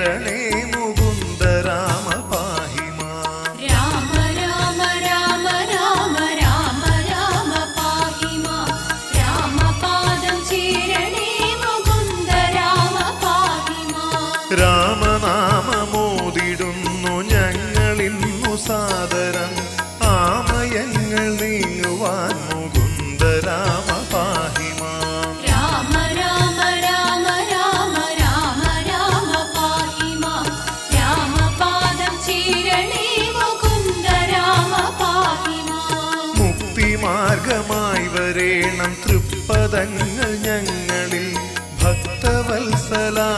ചേരണേ മുകുന്ദ രാമ പാഹി മാം. രാമ രാമ രാമ രാമ രാമ രാമ പാഹി മാം. രാമപാദം ചേരണേ മുകുന്ദ രാമ പാഹി മാം. രാമനാമമോദിടുന്നു ഞങ്ങളിന്നു സാദരം ആമയങ്ങൾ നീങ്ങുവാൻ മുകുന്ദ രാമ പാഹി മാം. രാമ രാമ രാമ രാമ രാമ രാമ പാഹി മാം. രാമപാദം ചേരണേ മുകുന്ദ രാമ പാഹി മാം. മുക്തിമാർഗമായി വരേണം തൃപ്പദങ്ങൾ ഞങ്ങളിൽ ഭക്തവത്സലാ